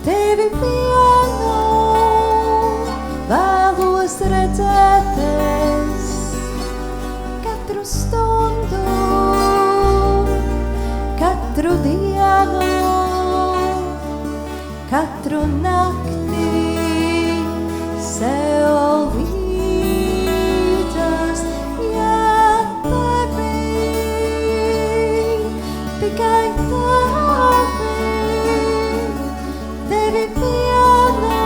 Tevi vienu vēlos redzēties katru stundu, katru dienu, katru nakti sev līdzās. Ja tevi, tikai tevi vienu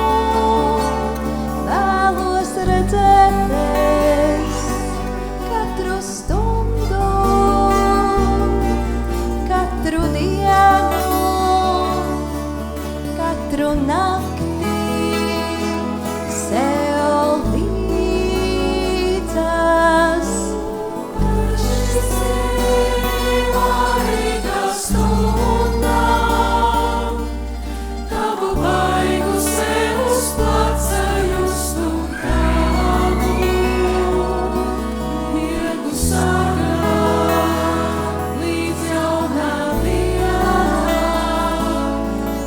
vēlos redzēties katru stundu, katru dienu, katru nakti sev līdzās. Šis ir laika stundā, tavu vaigu sev uz placa justu tēlu, iegu sargā līdz jaunā diena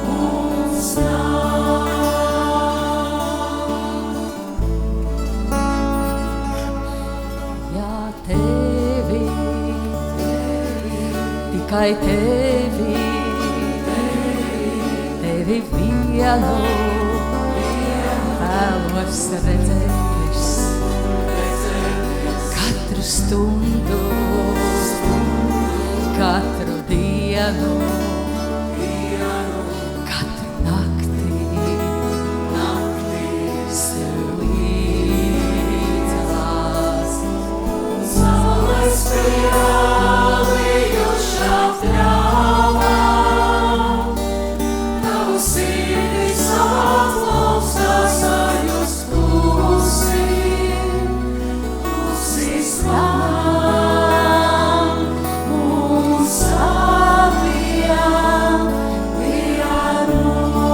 mums nāk. Ja tevi, tikai tevi vienu vēlos redzēties katru stundu, katru dienu, katru nakti sev līdzās. Saules pielījušā pļāvā, tavu sirdi savās klausās sajust klusi, klusi skan mums abiem vienos.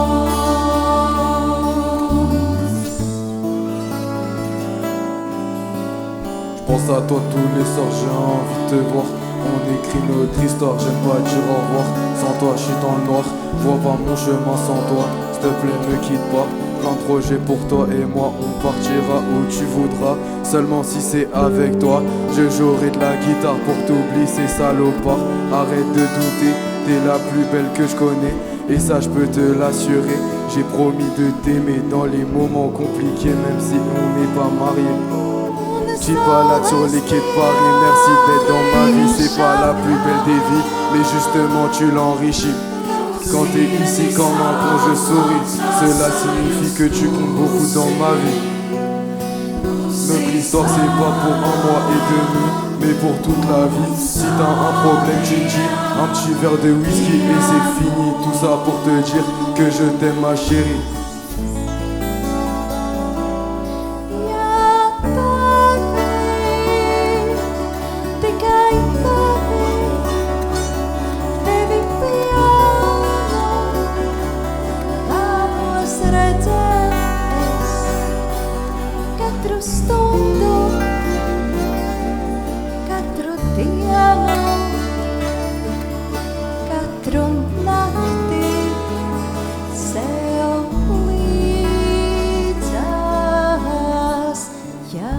Je pense à toi tous les soirs, j'ai envie de te voir. On écrit notre histoire, j'aime pas dire au revoir. Sans toi, je suis dans le noir, vois pas mon chemin sans toi. S'il te plaît, me quitte pas. Plein de projets pour toi et moi, on partira où tu voudras. Seulement si c'est avec toi, je jouerai de la guitare pour t'oublier ces salopards. Arrête de douter, t'es la plus belle que je connais. Et ça, je peux te l'assurer. J'ai promis de t'aimer dans les moments compliqués, même si on n'est pas mariés. J'y balade sur les quais de Paris, merci d'être dans ma vie. C'est pas la plus belle des vies, mais justement tu l'enrichis. Quand t'es ici comme un con, je souris. Cela signifie que tu comptes beaucoup dans ma vie. Notre histoire c'est pas pour un mois et demi, mais pour toute la vie. Si t'as un problème tu me dis, un petit verre de whisky et c'est fini. Tout ça pour te dire que je t'aime ma chérie. Katru stundu, katru dienu, katru nakti sev līdzās. Jā.